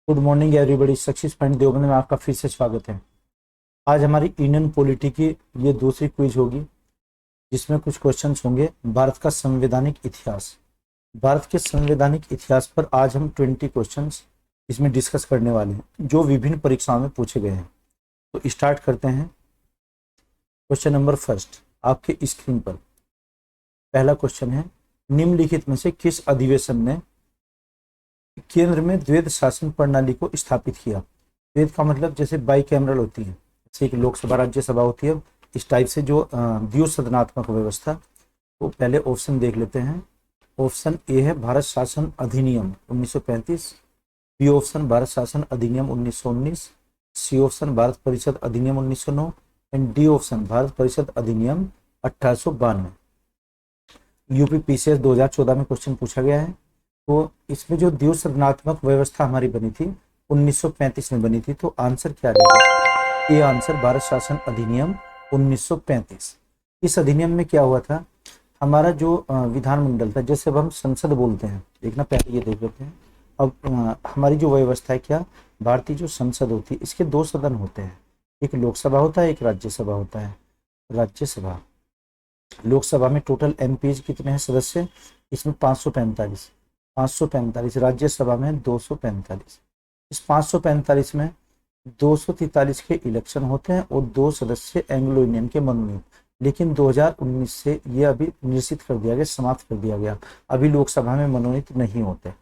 Good morning everybody. Success point Deoband में आपका फिर से स्वागत है। आज हमारी इंडियन पॉलिटी की ये दूसरी क्विज होगी, जिसमें कुछ क्वेश्चंस होंगे भारत का संवैधानिक इतिहास। भारत के संवैधानिक इतिहास पर आज हम 20 क्वेश्चंस इसमें डिस्कस करने वाले हैं, जो विभिन्न परीक्षाओं में पूछे गए हैं। तो स्टार्ट करते हैं। क्वेश्चन नंबर फर्स्ट आपके स्क्रीन पर पहला क्वेश्चन है, निम्नलिखित में से किस अधिवेशन ने केंद्र में द्वैध शासन प्रणाली को स्थापित किया? द्वैध का मतलब जैसे बाई कैमरल होती है, जैसे एक लोकसभा राज्यसभा होती है, इस टाइप से जो द्विसदनात्मक व्यवस्था। तो पहले ऑप्शन देख लेते हैं। ऑप्शन ए है भारत शासन अधिनियम 1935, बी ऑप्शन भारत शासन अधिनियम 1919, सी ऑप्शन भारत परिषद अधिनियम 1909 एंड डी ऑप्शन भारत परिषद अधिनियम 1892। यूपी पीसीएस 2014 में क्वेश्चन पूछा गया है। तो इसमें जो द्विसदनात्मक व्यवस्था हमारी बनी थी 1935 में बनी थी, तो आंसर क्या रहेगा? ये आंसर भारत शासन अधिनियम 1935। इस अधिनियम में क्या हुआ था, हमारा जो विधानमंडल था, जैसे अब हम संसद बोलते हैं, देखना पहले ये देख लेते हैं। अब हमारी जो व्यवस्था है, क्या भारतीय जो संसद होती है इसके दो सदन होते हैं, एक लोकसभा होता है, एक राज्यसभा होता है। राज्यसभा, लोकसभा में टोटल एमपीज कितने हैं सदस्य? इसमें 545। राज्यसभा में 245। इस 545 में 243 के इलेक्शन होते हैं और 2 सदस्य एंग्लो इंडियन के मनोनीत। लेकिन 2019 से ये अभी निश्चित कर दिया गया, समाप्त कर दिया गया, अभी लोकसभा में मनोनीत नहीं होते।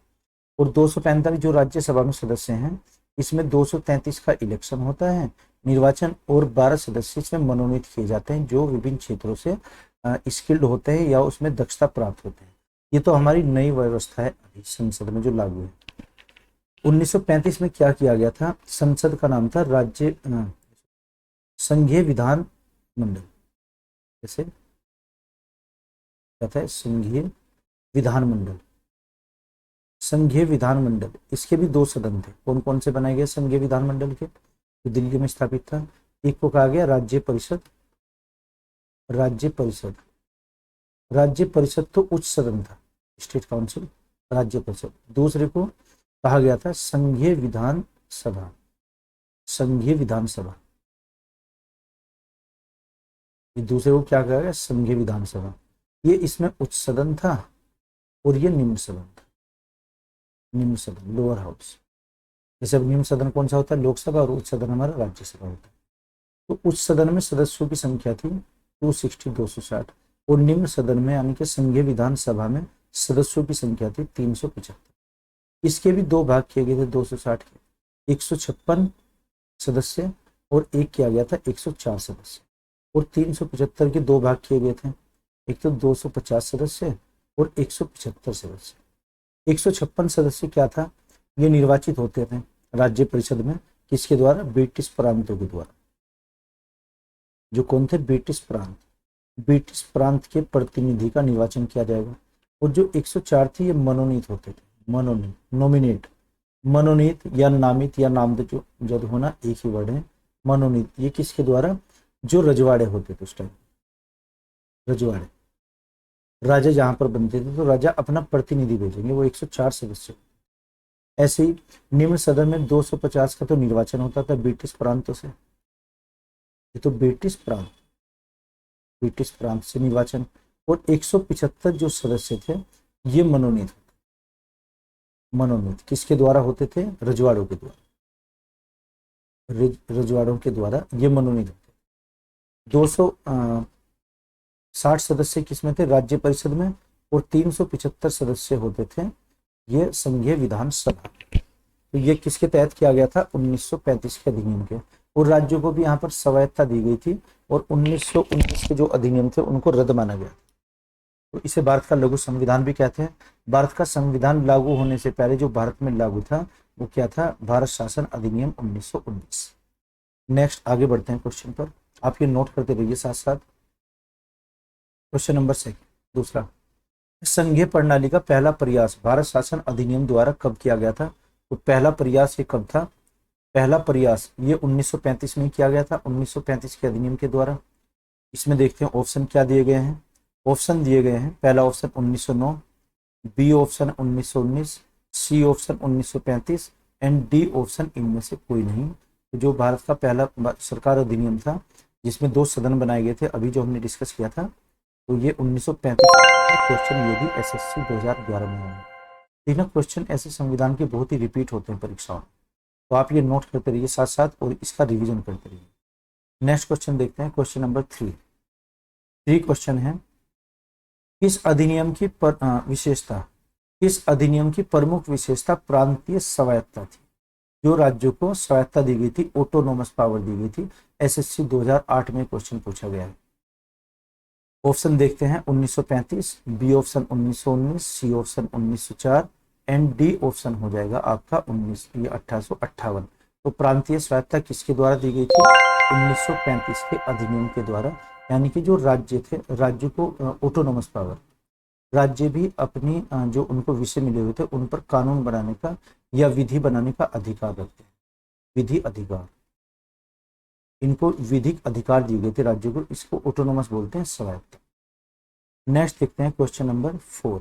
और 245 जो राज्यसभा में सदस्य हैं, इसमें 233 का इलेक्शन होता है, निर्वाचन, और 12 सदस्य इसमें मनोनीत किए जाते हैं, जो विभिन्न क्षेत्रों से स्किल्ड होते हैं या उसमें दक्षता प्राप्त होते हैं। ये तो हमारी नई व्यवस्था है अभी संसद में जो लागू है। 1935 में क्या किया गया था? संसद का नाम था राज्य संघीय विधान मंडल। जैसे क्या था? संघीय विधान मंडल। संघीय विधान मंडल, इसके भी 2 सदन थे। कौन कौन से बनाए गए संघीय विधान मंडल के? जो दिल्ली में स्थापित था। एक को कहा गया राज्य परिषद। राज्य परिषद, राज्य परिषद तो उच्च सदन था, स्टेट काउंसिल, राज्य परिषद। दूसरे को कहा गया था संघीय विधान सभा। संघीय विधानसभा, ये दूसरे को क्या कहा गया? संघीय विधानसभा। ये इसमें उच्च सदन था और ये निम्न सदन था। निम्न सदन, लोअर हाउस। जैसे निम्न सदन कौन सा होता है? लोकसभा, और उच्च सदन हमारा राज्यसभा होता है। तो उच्च सदन में सदस्यों की संख्या थी 260 और निम्न सदन में यानी कि संघीय विधानसभा में सदस्यों की संख्या थी 375। इसके भी 2 भाग किए गए थे 260 के, 156 सदस्य और एक किया गया था 104 सदस्य। और 375 के 2 भाग किए गए थे, एक तो 250 सदस्य और 175 सदस्य। 156 सदस्य क्या था? ये निर्वाचित होते थे राज्य परिषद में, किसके द्वारा? ब्रिटिश प्रांतों के द्वारा। जो कौन थे? ब्रिटिश प्रांत। ब्रिटिश प्रांत के प्रतिनिधि का निर्वाचन किया जाएगा। और जो 104 थे ये मनोनीत होते थे। मनोनीत, नॉमिनेट, मनोनीत या नामित या नामजद जो होना एक ही वर्ड है। मनोनीत, ये किसके द्वारा? जो रजवाड़े होते थे उस टाइम, रजवाड़े, राजा जहां पर बनते थे, तो राजा अपना प्रतिनिधि भेजेंगे, वो 104 सदस्य। ऐसे ही निम्न सदन में 250 का तो निर्वाचन होता था ब्रिटिश प्रांतों से। ये तो ब्रिटिश प्रांत, ब्रिटिश प्रांत से निर्वाचन। और 175 जो सदस्य थे ये मनोनीत, मनोनीत किसके द्वारा होते थे? रजवाड़ों के द्वारा। रजवाड़ों के द्वारा ये मनोनीत होते। 260 सदस्य किसमें थे? राज्य परिषद में। और 375 सदस्य होते थे ये संघीय विधानसभा। तो ये किसके तहत किया गया था? 1935 के अधिनियम के। और राज्यों को भी यहाँ पर स्वायत्तता दी गई थी और 1919 के जो अधिनियम थे उनको रद्द माना गया। तो इसे भारत का लघु संविधान भी कहते हैं। भारत का संविधान लागू होने से पहले जो भारत में लागू था वो क्या था? भारत शासन अधिनियम 1919। नेक्स्ट आगे बढ़ते हैं क्वेश्चन पर, आप ये नोट करते रहिए साथ साथ। क्वेश्चन नंबर 2 दूसरा, संघीय प्रणाली का पहला प्रयास भारत शासन अधिनियम द्वारा कब किया गया था? तो पहला प्रयास ये कब था? पहला प्रयास ये 1935 में किया गया था, 1935 के अधिनियम के द्वारा। इसमें देखते हैं ऑप्शन क्या दिए गए हैं। ऑप्शन दिए गए हैं, पहला option 1909, B option 1919, C option 1935 and D option इनमें से कोई नहीं। तो जो भारत का पहला सरकार अधिनियम था जिसमें 2 सदन बनाए गए थे, अभी जो हमने डिस्कस किया था, तो ये 1935 क्वेश्चन ये भी एसएससी 2011 में आया। तीनों क्वेश्चन ऐसे संविधान के बहुत ही रिपीट होते हैं परीक्षाओं में, तो आप ये नोट करते रहिए साथ साथ और इसका रिवीजन करते रहिए। नेक्स्ट क्वेश्चन देखते हैं, क्वेश्चन नंबर 3 क्वेश्चन है, किस अधिनियम की प्रमुख विशेषता प्रांतीय स्वायत्ता थी? जो राज्यों को स्वायत्ता दी गई थी, ऑटोनोमस पावर दी गई थी, एसएससी 2008 में क्वेश्चन पूछा गया है। ऑप्शन देखते हैं 1935, B option 1919, C option 1904 and D option हो जाएगा आपका 1858। तो प्रांतीय स्वायत्ता किसके द्वारा दी गई थी? 1935 के अधिनियम के द्वारा, यानी कि जो राज्य थे, राज्य को ऑटोनोमस पावर, राज्य भी अपनी जो उनको विषय मिले हुए थे उन पर कानून बनाने का या विधि बनाने का अधिकार रखते हैं। विधि अधिकार, इनको विधिक अधिकार दिए गए थे राज्यों को, इसको ऑटोनोमस बोलते हैं, स्वायत्त। नेक्स्ट देखते हैं क्वेश्चन नंबर 4।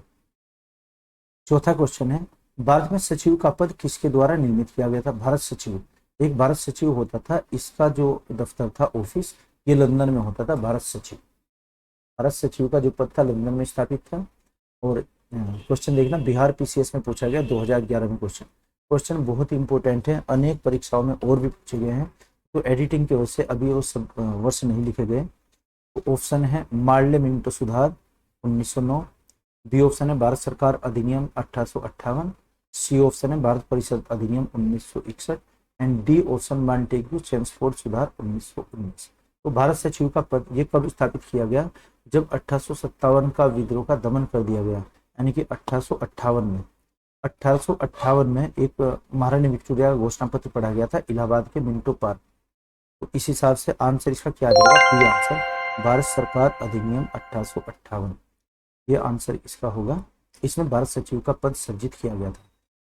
चौथा क्वेश्चन है, भारत में सचिव का पद किसके द्वारा निर्मित किया गया था? भारत सचिव, एक भारत सचिव होता था, इसका जो दफ्तर था, ऑफिस, ये लंदन में होता था। भारत सचिव का जो पद था लंदन में स्थापित था। और क्वेश्चन देखना, बिहार पीसीएस में पूछा गया 2011 में क्वेश्चन बहुत ही इंपॉर्टेंट है, अनेक परीक्षाओं में और भी पूछे गए हैं, तो एडिटिंग की वजह से अभी वो सब वर्ष नहीं लिखे गए। तो ऑप्शन है मार्ले मिंटो सुधार 1909, बी ऑप्शन है भारत सरकार अधिनियम 1858, सी ऑप्शन है भारत परिषद अधिनियम 1961 and D option Montagu Chelmsford सुधार 1919। तो भारत सचिव का पद ये कब स्थापित किया गया? जब 1857 का विद्रोह का दमन कर दिया गया, यानी कि 1858 में एक महारानी विक्टोरिया का घोषणा पत्र पढ़ा गया था इलाहाबाद के मिंटो पार्क। तो इस हिसाब से आंसर इसका क्या आ जाएगा? बी आंसर, भारत सरकार अधिनियम 1858, ये आंसर इसका होगा। इसमें भारत सचिव का पद सृजित किया गया था।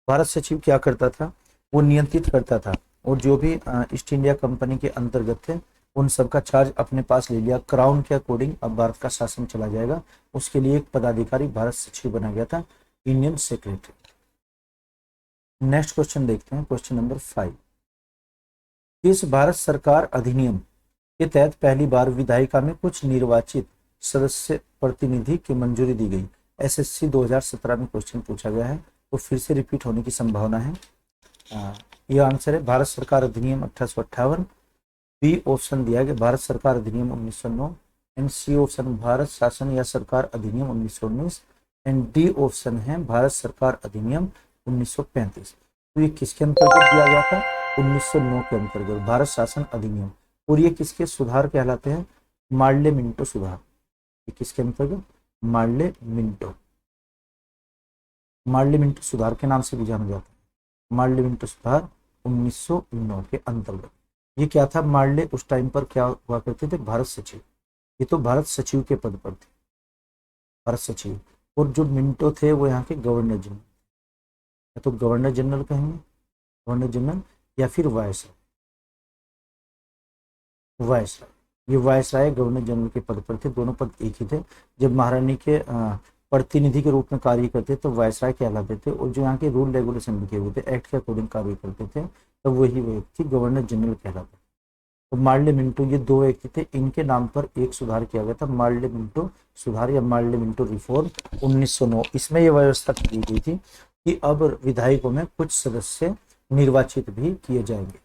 भारत सचिव क्या करता था? वो नियंत्रित करता था, और जो भी ईस्ट इंडिया कंपनी के अंतर्गत थे उन सबका चार्ज अपने पास ले लिया। क्राउन के अकॉर्डिंग अब भारत का शासन चला जाएगा, उसके लिए एक पदाधिकारी भारत सचिव बना गया था, इंडियन सेक्रेटरी। नेक्स्ट क्वेश्चन देखते हैं, क्वेश्चन नंबर 5। किस भारत सरकार अधिनियम के तहत पहली बार विधायिका में कुछ निर्वाचित सदस्य प्रतिनिधि की मंजूरी दी गई? एसएससी 2017 में क्वेश्चन पूछा गया है, तो फिर से रिपीट होने की संभावना है। यह आंसर है भारत सरकार अधिनियम 1858, बी ऑप्शन दिया गया भारत सरकार अधिनियम 1909 एंड सी ऑप्शन भारत शासन या सरकार अधिनियम 1919 एंड डी ऑप्शन है भारत सरकार अधिनियम 1935। तो ये किसके अंतर्गत दिया गया था? 1909 के अंतर्गत भारत शासन अधिनियम। और ये किसके सुधार कहलाते हैं? मार्ले मिंटो सुधार। ये किसके अंतर्गत? मार्ले मिंटो सुधार के नाम से भी जाना जाता है। मार्ले मिंटो सुधार 1909 के अंतर्गत। ये क्या था? मार्ले उस टाइम पर क्या हुआ करते थे? भारत सचिव। ये तो भारत सचिव के पद पर थे, भारत सचिव। और जो मिंटो थे वो यहाँ के गवर्नर जनरल, या तो गवर्नर जनरल कहेंगे, गवर्नर जनरल, या फिर वायसराय। ये वायसराय गवर्नर जनरल के पद पर थे, दोनों पद एक ही थे। जब महारानी के प्रतिनिधि के रूप में कार्य करते तो वायसराय कहलाते थे, और जो यहाँ के रूल रेगुलेशन लिखे हुए थे, एक्ट के अकॉर्डिंग कार्य करते थे, तो वही व्यक्ति गवर्नर जनरल कहलाते। तो मार्ले मिंटो ये 2 व्यक्ति थे, इनके नाम पर एक सुधार किया गया था, मार्ले मिंटो सुधार या मार्ले मिंटो रिफॉर्म 1909। इसमें यह व्यवस्था की गई थी कि अब विधायकों में कुछ सदस्य निर्वाचित भी किए जाएंगे।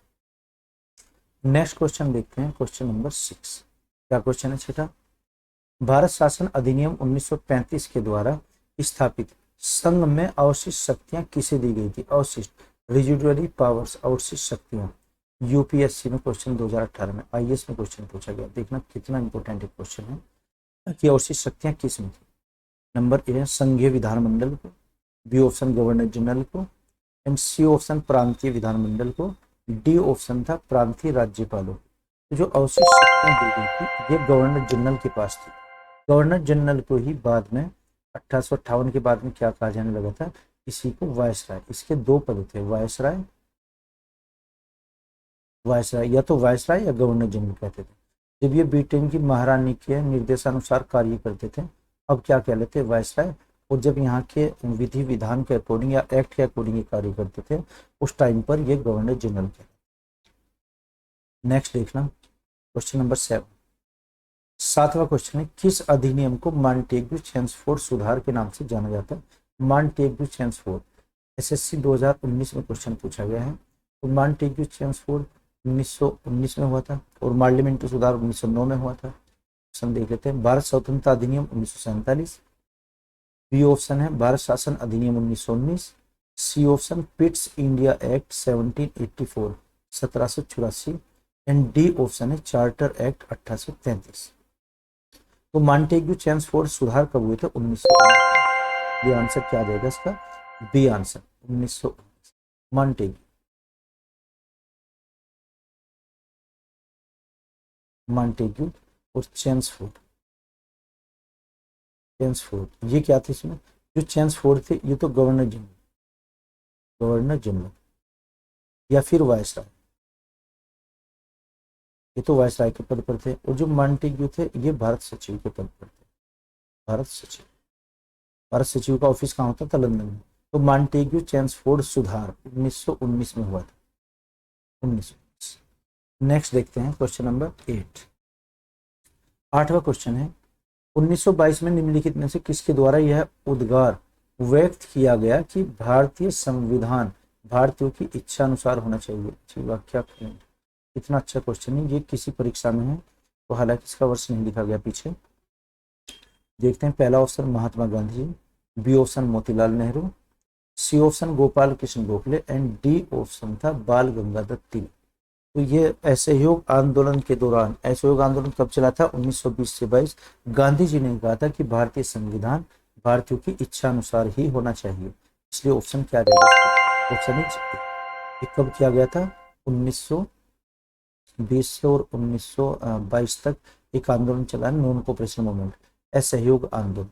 नेक्स्ट क्वेश्चन देखते हैं, क्वेश्चन नंबर 6। क्या क्वेश्चन है? छठा, भारत शासन अधिनियम 1935 के द्वारा स्थापित संघ में अवशिष्ट शक्तियां किसे दी गई थी? अवशिष्ट, रेजिडुअरी पावर्स, अवशिष्ट शक्तियां। यूपीएससी में क्वेश्चन 2018 में, आईएएस में क्वेश्चन पूछा गया। देखना कितना इंपॉर्टेंट क्वेश्चन है कि अवशिष्ट शक्तियां किस में थी। नंबर ए संघीय विधानमंडल को, बी ऑप्शन गवर्नर जनरल को एंड सी ऑप्शन प्रांतीय विधानमंडल को, डी ऑप्शन था प्रांतीय राज्यपालों। तो जो अवशिष्ट शक्तियां दी गई थी ये गवर्नर जनरल के पास थी। गवर्नर जनरल को ही बाद में 1858 के बाद में क्या कहा जाने लगा था? इसी को वायसराय। इसके 2 पद थे, वायसराय या तो वायसराय या गवर्नर जनरल कहते थे। जब ये ब्रिटेन की महारानी के निर्देशानुसार कार्य करते थे, अब क्या कहलाते? वायसराय। और जब यहाँ के विधि विधान के अकॉर्डिंग या एक्ट के अकॉर्डिंग ये कार्य करते थे, उस टाइम पर ये गवर्नर जनरल थे। नेक्स्ट देखना क्वेश्चन नंबर 7। 7वां क्वेश्चन है, किस अधिनियम को मॉन्टेग्यू चेम्सफोर्ड सुधार के नाम से जाना जाता है? मॉन्टेग्यू चेम्सफोर्ड एसएससी 2019 में क्वेश्चन पूछा गया है। तो मॉन्टेग्यू चेम्सफोर्ड 1919 में हुआ था और पार्लियामेंट्री सुधार 1909 में हुआ था। ऑप्शन देख लेते हैं। भारत स्वतंत्रता अधिनियम 1947। बी ऑप्शन है भारत शासन अधिनियम 1919। C option Pitt's India Act 1784 1784 and D option है चार्टर एक्ट 1833। तो मॉन्टेग्यू चेम्सफोर्ड सुधार कब हुए थे? 1919। ये आंसर क्या आ जाएगा इसका? B answer 1919। मॉन्टेग्यू मॉन्टेग्यू और चेम्सफोर्ड ये क्या थे इसमें? जो चेम्सफोर्ड थे ये तो गवर्नर जनरल या फिर वायसराय, ये तो वायसराय के पद पर थे। और जो मॉन्टेग्यू थे ये भारत सचिव के पद पर थे। भारत सचिव का ऑफिस कहाँ होता था? लंदन में। तो मॉन्टेग्यू चेम्सफोर्ड सुधार 1919 में हुआ था। 1919। नेक्स्ट देखते हैं क्वेश्चन नंबर 8। 8वां क्वेश्चन है, 1922 में निम्नलिखित में से किसके द्वारा यह उद्गार व्यक्त किया गया कि भारतीय संविधान भारतीयों की इच्छा अनुसार होना चाहिए? व्याख्या करें। इतना अच्छा क्वेश्चन है, ये किसी परीक्षा में है, तो हालांकि इसका वर्ष नहीं लिखा गया पीछे। देखते हैं। पहला option Mahatma Gandhi ji, B option Motilal Nehru, C option Gopal Krishna Gokhale and D option था बाल गंगाधर तिलक। तो ये असहयोग आंदोलन के दौरान, असहयोग आंदोलन कब चला था? 1920 से 22। गांधी जी ने कहा था कि भारतीय संविधान भारतीयों की इच्छा अनुसार ही होना चाहिए, इसलिए ऑप्शन क्या रहेगा? ऑप्शन इज ये कब किया गया था? 1920 से और 1922 तक एक आंदोलन चला, नॉन कोऑपरेशन मूवमेंट, असहयोग आंदोलन।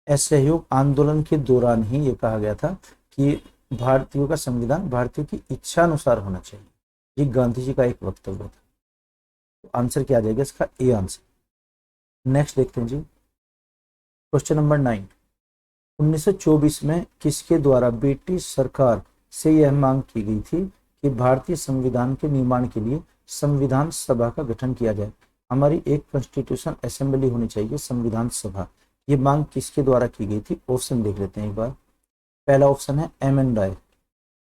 असहयोग आंदोलन के दौरान ही ये कहा गया था कि भारतीयों का संविधान भारतीयों की इच्छा अनुसार होना चाहिए। ये गांधी जी का एक वक्तव्य था। तो आंसर क्या आ जाएगा इसका? A answer. नेक्स्ट देखते हैं जी, क्वेश्चन नंबर 9। 1924 में किसके द्वारा ब्रिटिश सरकार से यह मांग की गई थी कि भारतीय संविधान के निर्माण के लिए संविधान सभा का गठन किया जाए? हमारी एक कॉन्स्टिट्यूशन असेंबली होनी चाहिए, संविधान सभा। ये मांग किसके द्वारा की गई थी? ऑप्शन देख लेते हैं एक बार। पहला ऑप्शन है एम.एन. राय,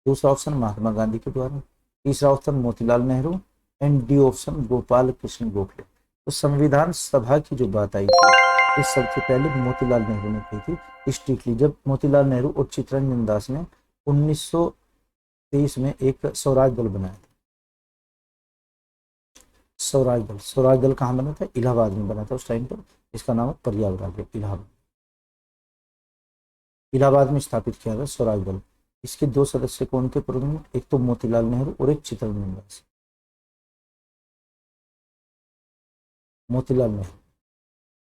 दूसरा ऑप्शन महात्मा गांधी के द्वारा, तीसरा option Motilal Nehru and D option Gopal Krishna Gokhale. तो संविधान सभा की जो बात आई थी इस सबसे पहले मोतीलाल नेहरू ने कही थी स्ट्रिक्टली, जब मोतीलाल नेहरू और चित्तरंजन दास ने 1923 में एक स्वराज दल बनाया था। स्वराज दल कहाँ बना था? इलाहाबाद में बना था उस टाइम पर। इसका नाम है पर्यावरण, इलाहाबाद में स्थापित किया था स्वराज दल। इसके दो सदस्य कौन थे प्रमुख? एक तो मोतीलाल नेहरू और एक चित्तरंजन दास।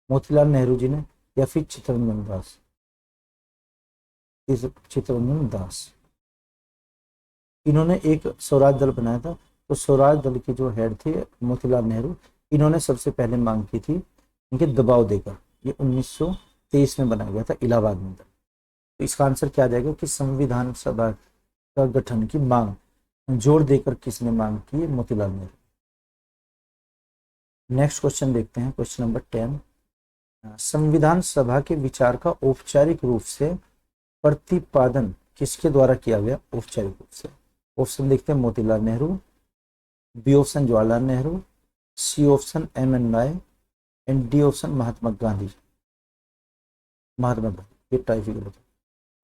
मोतीलाल नेहरू जी ने या फिर चित्तरंजन दास, इन्होंने एक स्वराज दल बनाया था। तो स्वराज दल के जो हेड थे मोतीलाल नेहरू, इन्होंने सबसे पहले मांग की थी इनके दबाव देकर। ये 1923 में बनाया गया था इलाहाबाद में। तो इसका आंसर क्या आ जाएगा कि संविधान सभा का गठन की मांग जोर देकर किसने मांग की? मोतीलाल नेहरू। नेक्स्ट क्वेश्चन देखते हैं, क्वेश्चन नंबर 10। संविधान सभा के विचार का औपचारिक रूप से प्रतिपादन किसके द्वारा किया गया? औपचारिक रूप से। ऑप्शन देखते हैं Motilal Nehru, B option Jawaharlal Nehru, C option M N. Roy and D option Mahatma Gandhi. ये टाइप गलत है,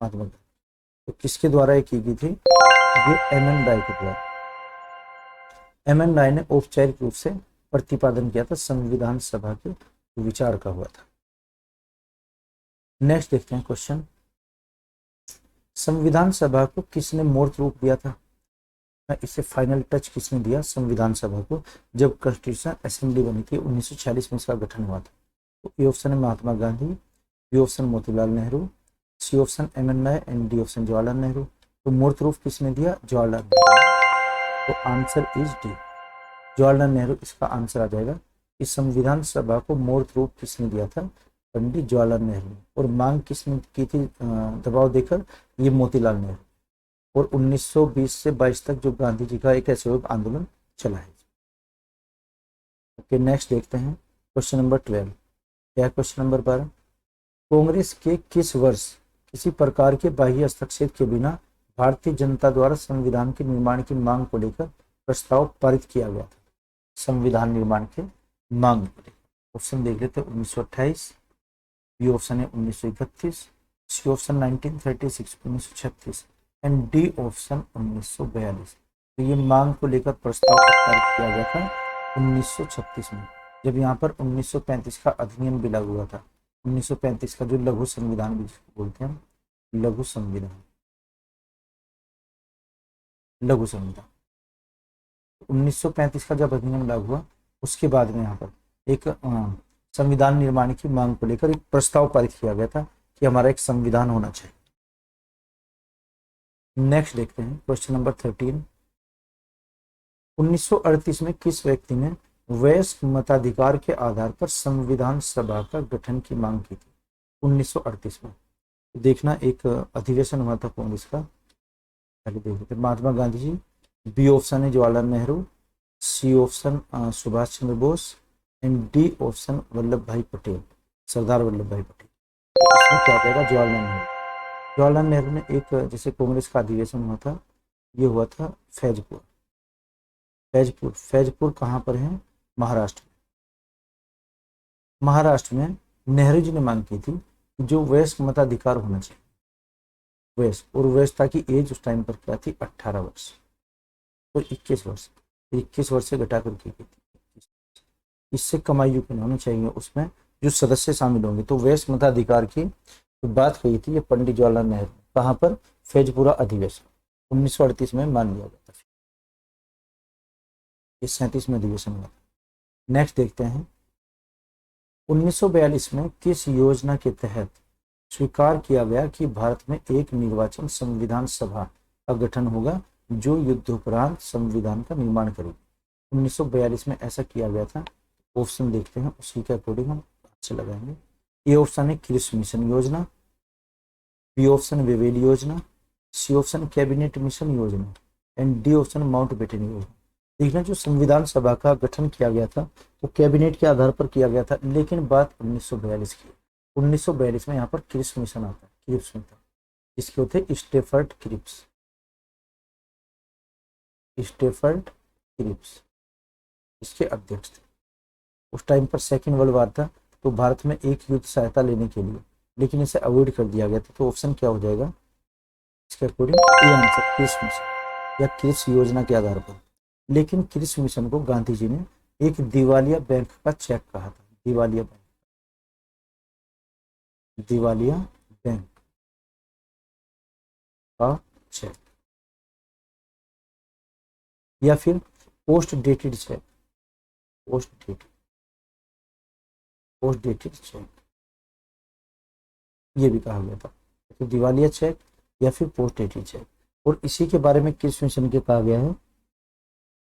महात्मा गांधी। तो किसके द्वारा ये की गई थी? ये एम.एन. राय के द्वारा। एम.एन. राय ने औपचारिक रूप से प्रतिपादन किया था, संविधान सभा के विचार का हुआ था। नेक्स्ट देखते हैं क्वेश्चन, संविधान सभा को किसने मूर्त रूप दिया था? इसे फाइनल टच किसने दिया संविधान सभा को? जब कॉन्स्टिट्यूशन असेंबली बनी थी 1946 में इसका गठन हुआ था। तो ए ऑप्शन है Mahatma Gandhi, B option Motilal Nehru, C option M N. Roy and D option Jawaharlal Nehru. तो मूर्त रूप किसने दिया? जवाहरलाल नेहरू। तो answer is D, Jawaharlal Nehru इसका आंसर आ जाएगा। इस संविधान सभा को मूर्त रूप किसने दिया था? पंडित जवाहरलाल नेहरू ने। और मांग किसने की थी दबाव देकर? ये मोतीलाल नेहरू। और 1920 से 22 तक जो गांधी जी का एक असहयोग आंदोलन चला है। ओके, नेक्स्ट देखते हैं क्वेश्चन नंबर 12। क्या क्वेश्चन नंबर 12? कांग्रेस के किस वर्ष किसी प्रकार के बाह्य हस्तक्षेप के बिना भारतीय जनता द्वारा संविधान के निर्माण की मांग को लेकर प्रस्ताव पारित किया गया था? संविधान निर्माण के मांग को लेकर ऑप्शन देख लेते हैं। 1928, बी ऑप्शन है 1931, C option 1936 1936 and D option 1942। तो ये मांग को लेकर प्रस्ताव पारित किया गया था 1936 में, जब यहाँ पर 1935 का अधिनियम भी लागू हुआ था। 1935 का जो लघु संविधान भी बोलते हैं, लघु संविधान, लघु संविधान 1935 का जब अधिनियम लागू हुआ उसके बाद में यहाँ पर एक संविधान निर्माण की मांग को लेकर एक प्रस्ताव पारित किया गया था कि हमारा एक संविधान होना चाहिए। नेक्स्ट देखते हैं क्वेश्चन नंबर 13। 1938 में किस व्यक्ति ने वयस्क मताधिकार के आधार पर संविधान सभा का गठन की मांग की थी? 1938 में देखना एक अधिवेशन हुआ था कांग्रेस का, पहले देख लेते। महात्मा गांधी जी, बी ऑप्शन है Jawaharlal Nehru, C option Subhash Chandra Bose and D option Vallabh Bhai Patel, Sardar Vallabh Bhai Patel. इसमें क्या कहेगा? जवाहरलाल नेहरू। जवाहरलाल नेहरू ने एक जैसे कांग्रेस का अधिवेशन हुआ था, ये हुआ था फैजपुर। फैजपुर, फैजपुर कहाँ पर है? महाराष्ट्र में। महाराष्ट्र में नेहरू जी ने मांग की थी कि जो वयस्क मताधिकार होना चाहिए, वयस्क, और वयस्कता की एज उस टाइम पर क्या थी? 18 वर्ष और 21 वर्ष, 21 वर्ष से घटा कर की गई थी। इससे कम आयु के होने चाहिए उसमें जो सदस्य शामिल होंगे। तो वयस्क मताधिकार की तो बात कही थी ये पंडित जवाहरलाल नेहरू। कहाँ पर? फैजपुरा अधिवेशन 1938 में मान लिया गया था। ये 37 में अधिवेशन हुआ था। नेक्स्ट देखते हैं 1942 में किस योजना के तहत स्वीकार किया गया कि भारत में एक निर्वाचन संविधान सभा का गठन होगा जो युद्धोपरांत संविधान का निर्माण करेगी? 1942 में ऐसा किया गया था। ऑप्शन देखते हैं, उसी के अकॉर्डिंग हम अच्छे लगाएंगे। ए ऑप्शन है क्रिस मिशन योजना, बी ऑप्शन वेवेल योजना, सी ऑप्शन कैबिनेट मिशन योजना एंड डी ऑप्शन माउंटबेटन योजना। देखना जो संविधान सभा का गठन किया गया था वो कैबिनेट के आधार पर किया गया था, लेकिन बात 1942 की। 1942 में यहाँ पर क्रिप्स मिशन आता है, क्रिप्स में था, जिसके होते स्टेफर्ड क्रिप्स, स्टेफर्ड क्रिप्स इसके अध्यक्ष थे। उस टाइम पर सेकेंड वर्ल्ड वार था, तो भारत में एक युद्ध सहायता लेने के लिए, लेकिन इसे अवॉइड कर दिया गया था। तो ऑप्शन क्या हो जाएगा इसके according? A answer Cripps mission या क्रिप्स योजना के आधार पर। लेकिन क्रिप्स मिशन को गांधी जी ने एक दिवालिया बैंक का चेक कहा था। दिवालिया बैंक, दिवालिया बैंक का चेक या फिर post dated cheque, post dated cheque ये भी कहा गया था। तो दिवालिया चेक या फिर पोस्ट डेटेड चेक। और इसी के बारे में क्रिप्स मिशन के कहा गया है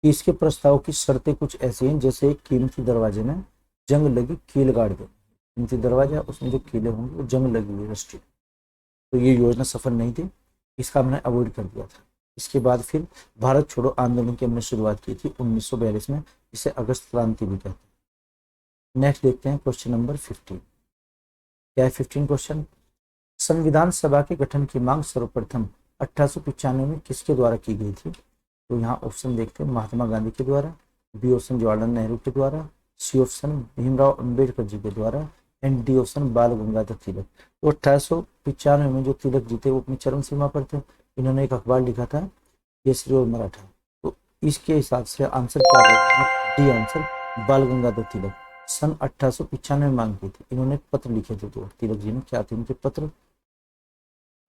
कि इसके प्रस्ताव की शर्तें कुछ ऐसी हैं, जैसे एक कीमती दरवाजे में जंग लगी कील गाड़ दे। कीमती दरवाजा उसमें जो कीले होंगे वो जंग लगी हुई रस्टी। तो ये योजना सफल नहीं थी, इसका हमने अवॉइड कर दिया था। इसके बाद फिर भारत छोड़ो आंदोलन की हमने शुरुआत की थी 1942 में, इसे अगस्त क्रांति भी कहते हैं। नेक्स्ट देखते हैं क्वेश्चन नंबर 15। क्या है 15 क्वेश्चन? संविधान सभा के गठन की मांग सर्वप्रथम 1895 में किसके द्वारा की गई थी? तो यहाँ ऑप्शन देखते हैं, महात्मा गांधी के द्वारा, बी ऑप्शन जवाहरलाल नेहरू के द्वारा, सी ऑप्शन भीमराव अंबेडकर जी के द्वारा एंड डी ऑप्शन बाल गंगाधर तिलक। तो 1895 में जो तिलक जी थे वो अपनी चरम सीमा पर थे। इन्होंने एक अखबार लिखा था केसरी और मराठा। तो इसके हिसाब से आंसर क्या होगा? डी आंसर बाल गंगाधर तिलक। सन 1895 में मांग की थी। इन्होंने पत्र लिखे थे। तो तिलक जी ने क्या थे उनके पत्र?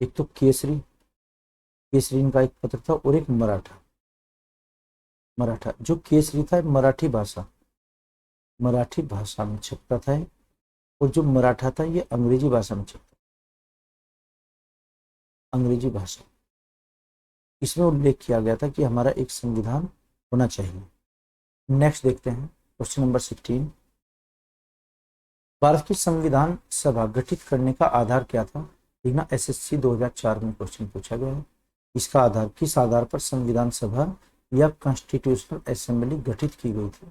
एक तो केसरी, केसरी इनका एक पत्र था, और एक मराठा। मराठा जो केसरी था मराठी भाषा, मराठी भाषा में छपता था, और जो मराठा था ये अंग्रेजी भाषा में छपता, अंग्रेजी भाषा। इसमें उल्लेख किया गया था कि हमारा एक संविधान होना चाहिए। नेक्स्ट देखते हैं क्वेश्चन नंबर 16। भारत की संविधान सभा गठित करने का आधार क्या था? ठीक ना, एसएससी 2004 में क्वेश्चन पूछा गया है। इसका आधार, किस आधार पर संविधान सभा या कॉन्स्टिट्यूशनल असेंबली गठित की गई थी?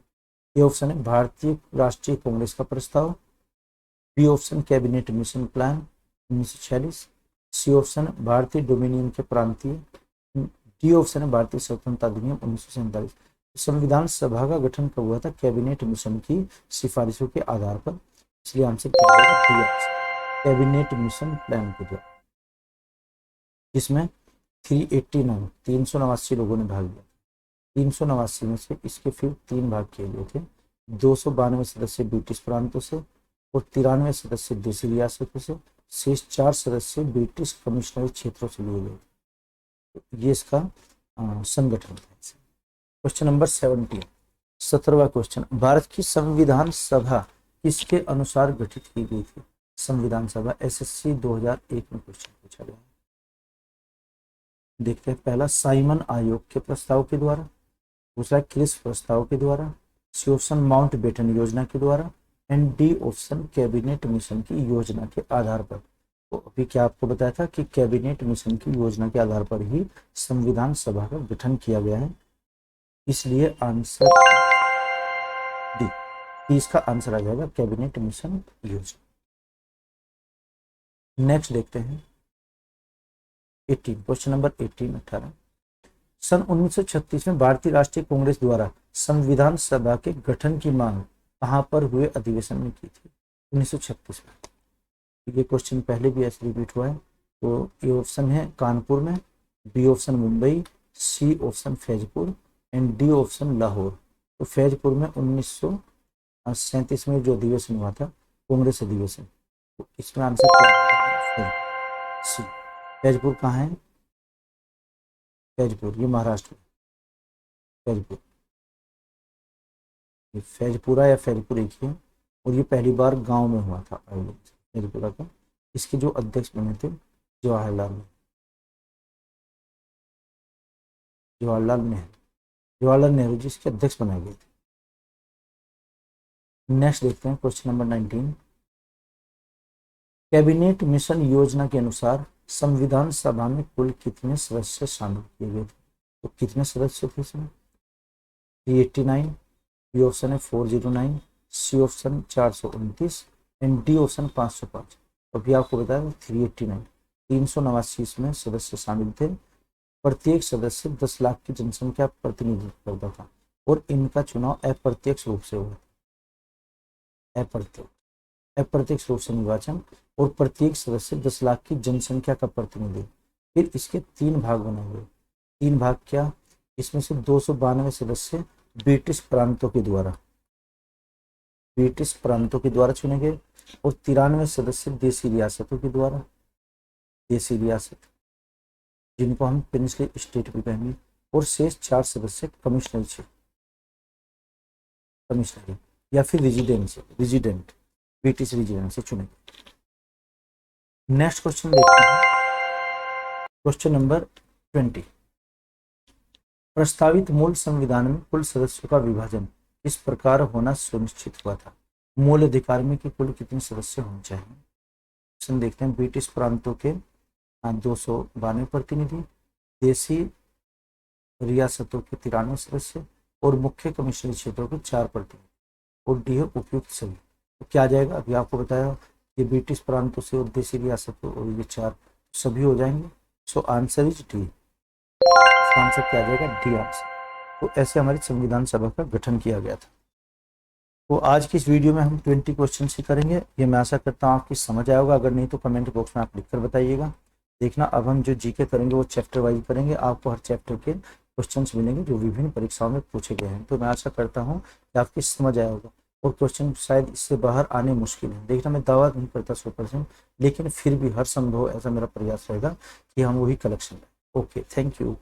ये ऑप्शन है भारतीय राष्ट्रीय कांग्रेस का प्रस्ताव, B option cabinet mission plan 1946, C option भारतीय डोमिनियन के प्रांतीय, डी ऑप्शन है भारतीय स्वतंत्रता अधिनियम 1947। संविधान सभा का गठन कब हुआ था? कैबिनेट मिशन की सिफारिशों के आधार पर, इसलिए आंसर क्या होगा? D option, cabinet mission plan के द्वारा, जिसमें 389 लोगों ने भाग लिया। 389 में से इसके फिर 3 भाग किए गए थे। 292 सदस्य ब्रिटिश प्रांतों से और 93 सदस्य देशी रियासतों से, शेष 4 सदस्य ब्रिटिश कमिश्नरी क्षेत्रों से लिए गए। ये इसका संगठन था। क्वेश्चन नंबर 17, 17वां क्वेश्चन, भारत की संविधान सभा किसके अनुसार गठित की गई थी? संविधान सभा एसएससी 2001 में क्वेश्चन पूछा गया। देखते हैं, पहला साइमन आयोग के प्रस्ताव के द्वारा, दूसरा क्रिस प्रस्ताव के द्वारा, सी ऑप्शन माउंट बेटन योजना के द्वारा, and D option cabinet mission की योजना के आधार पर। तो अभी क्या आपको बताया था कि कैबिनेट मिशन की योजना के आधार पर ही संविधान सभा का गठन किया गया है, इसलिए आंसर डी, इसका आंसर आ जाएगा कैबिनेट मिशन योजना। नेक्स्ट देखते हैं 18, क्वेश्चन नंबर 18, 18, सन 1936 में भारतीय राष्ट्रीय कांग्रेस द्वारा संविधान सभा के गठन की मांग कहां पर हुए अधिवेशन में की थी? 1936 में। ये क्वेश्चन पहले भी ऐसे रिपीट हुआ है। तो ए ऑप्शन है कानपुर में, B option Mumbai, C option Faizpur, and D option Lahore. तो फैजपुर में 1937 में जो अधिवेशन हुआ था, कांग्रेस अधिवेशन, तो इसमें आंसर क्या है? सी, फैजपुर कहाँ है? फैजपुर, ये महाराष्ट्र में, फैजपुर, ये फैजपुरा या फैजपुर एक ही है, और ये पहली बार गांव में हुआ था फैजपुरा का। इसके जो अध्यक्ष बने थे जवाहरलाल नेहरू, जवाहरलाल नेहरू जी इसके अध्यक्ष बनाए गए थे। नेक्स्ट देखते हैं क्वेश्चन नंबर 19, कैबिनेट मिशन योजना के अनुसार संविधान सभा में कुल कितने सदस्य शामिल किए गए थे? तो कितने सदस्य थे इसमें? 389, बी ऑप्शन है 409, C option 429, and D option 505। अभी आपको बताया 389, 389 इसमें सदस्य शामिल थे। प्रत्येक सदस्य 10 लाख की जनसंख्या प्रतिनिधित्व करता था, और इनका चुनाव अप्रत्यक्ष रूप से हुआ, अप्रत्यक्ष रूप से निर्वाचन, और प्रत्येक सदस्य 10 लाख की जनसंख्या का प्रतिनिधि। फिर इसके 3 भाग बनाए गए। 3 भाग क्या? इसमें से 292 सदस्य ब्रिटिश प्रांतों के द्वारा चुने गए, और 93 सदस्य देशी रियासतों के द्वारा, देशी रियासत जिनको हम प्रिंसली स्टेट भी कहेंगे, और शेष 4 सदस्य कमिश्नरी या फिर रेजिडेंट ब्रिटिश रेजिडेंट से चुने गए। नेक्स्ट क्वेश्चन देखते हैं, क्वेश्चन नंबर 20, प्रस्तावित मूल संविधान में कुल सदस्यों का विभाजन इस प्रकार होना सुनिश्चित हुआ था? मूल अधिकार में कि कुल कितने सदस्य होने चाहिए? ऑप्शन देखते हैं, ब्रिटिश प्रांतों के 292 प्रतिनिधि, देशी रियासतों के 93 सदस्य, और मुख्य कमिश्नरी क्षेत्रों के 4 प्रतिनिधि, और डी है उपयुक्त सभी। तो क्या जाएगा? अभी आपको बताया ये ब्रिटिश प्रांतों से और देशी रियासतों और ये 4 सभी हो जाएंगे। So answer is D, answer क्या आ जाएगा? D answer. तो ऐसे हमारी संविधान सभा का गठन किया गया था। तो आज की इस वीडियो में हम 20 क्वेश्चन ही करेंगे। ये मैं आशा करता हूँ आपकी समझ आया होगा, अगर नहीं तो कमेंट बॉक्स में आप लिखकर बताइएगा। देखना, अब हम जो जीके करेंगे वो चैप्टर वाइज करेंगे, आपको हर चैप्टर के क्वेश्चंस मिलेंगे जो विभिन्न परीक्षाओं में पूछे गए हैं। तो मैं आशा करता हूँ कि आपकी समझ आया होगा, और क्वेश्चन शायद इससे बाहर आने मुश्किल है। देखना, मैं दावा नहीं करता 100%, लेकिन फिर भी हर संभव ऐसा मेरा प्रयास रहेगा कि हम वही कलेक्शन लें। Okay, thank you.